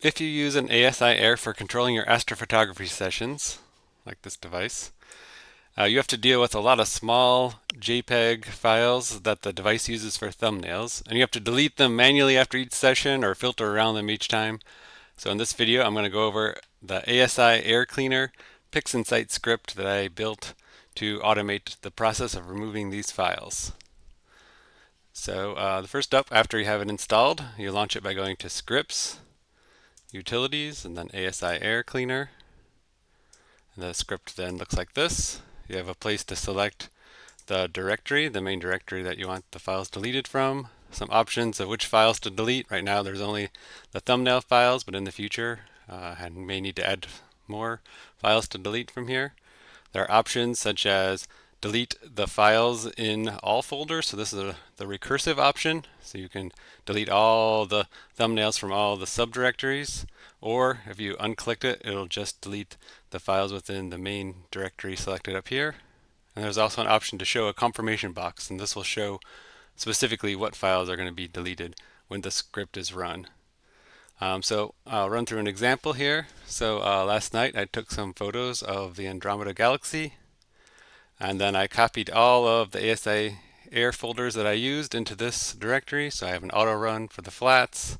If you use an ASIAir for controlling your astrophotography sessions, like this device, you have to deal with a lot of small JPEG files that the device uses for thumbnails, and you have to delete them manually after each session or filter around them each time. So in this video, I'm going to go over the ASIAirCleaner PixInsight script that I built to automate the process of removing these files. So the first up, after you have it installed, you launch it by going to Scripts, Utilities, and then ASIAirCleaner. And the script then looks like this. You have a place to select the directory, the main directory that you want the files deleted from. Some options of which files to delete. Right now there's only the thumbnail files, but in the future I may need to add more files to delete from here. There are options such as delete the files in all folders. So this is the recursive option. So you can delete all the thumbnails from all the subdirectories. Or if you unclicked it, it'll just delete the files within the main directory selected up here. And there's also an option to show a confirmation box, and this will show specifically what files are going to be deleted when the script is run. So I'll run through an example here. So last night I took some photos of the Andromeda Galaxy, and then I copied all of the ASIAir folders that I used into this directory. So I have an auto run for the flats,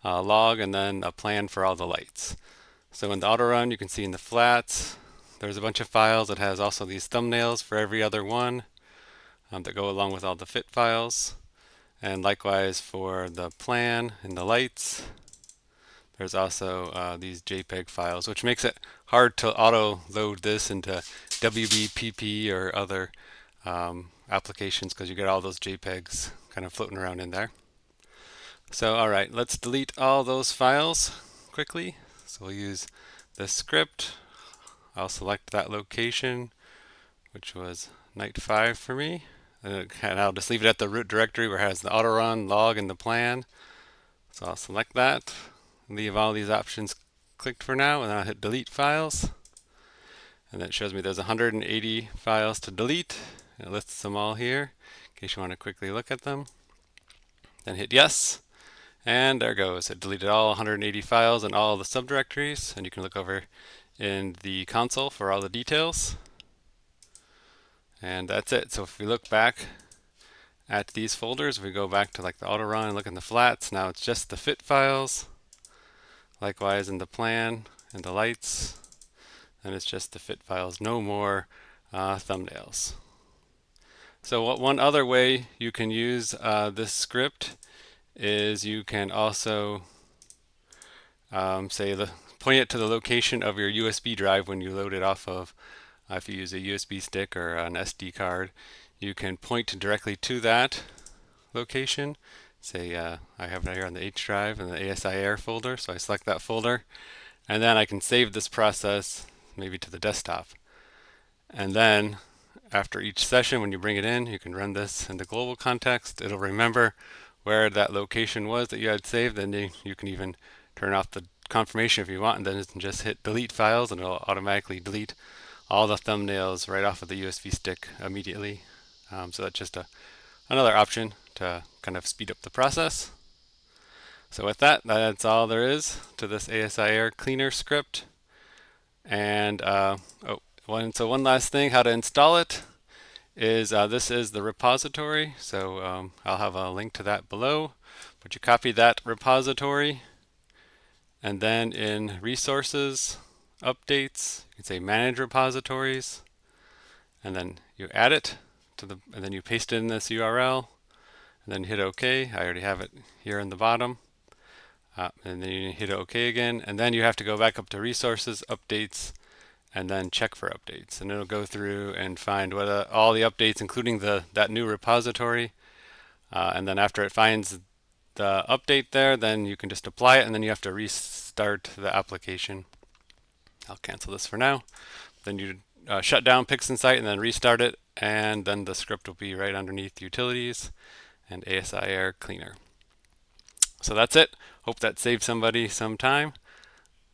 log, and then a plan for all the lights. So in the auto run, you can see in the flats, there's a bunch of files that has also these thumbnails for every other one that go along with all the fit files. And likewise for the plan and the lights, there's also these JPEG files, which makes it hard to auto load this into WBPP or other applications because you get all those JPEGs kind of floating around in there. So all right, let's delete all those files quickly. So we'll use this script. I'll select that location, which was night 5 for me. And I'll just leave it at the root directory where it has the auto run, log, and the plan. So I'll select that, leave all these options clicked for now, and then I'll hit delete files. And that shows me there's 180 files to delete. It lists them all here in case you want to quickly look at them. Then hit yes. And there goes. It deleted all 180 files and all the subdirectories. And you can look over in the console for all the details. And that's it. So if we look back at these folders, we go back to like the auto run and look in the flats. Now it's just the fit files. Likewise in the plan and the lights. And it's just the fit files. No more thumbnails. So one other way you can use this script is you can also point it to the location of your USB drive when you load it off of, if you use a USB stick or an SD card, you can point directly to that location. Say I have it here on the H drive in the ASIAir folder, so I select that folder, and then I can save this process maybe to the desktop. And then after each session, when you bring it in, you can run this in the global context. It'll remember where that location was that you had saved, and you can even turn off the confirmation if you want, and then just hit delete files, and it'll automatically delete all the thumbnails right off of the USB stick immediately. So that's just another option to kind of speed up the process. So with that, that's all there is to this ASIAirCleaner script. And one last thing, how to install it is this is the repository. So I'll have a link to that below. But you copy that repository, and then in resources, updates, you can say manage repositories, and then you add it to and then you paste it in this URL, and then hit OK. I already have it here in the bottom. And then you hit OK again, and then you have to go back up to resources, updates, and then check for updates. And it'll go through and find what all the updates, including that new repository. And then after it finds the update there, then you can just apply it, and then you have to restart the application. I'll cancel this for now. Then you shut down PixInsight and then restart it, and then the script will be right underneath Utilities and ASIAirCleaner. So that's it. Hope that saved somebody some time.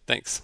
Thanks.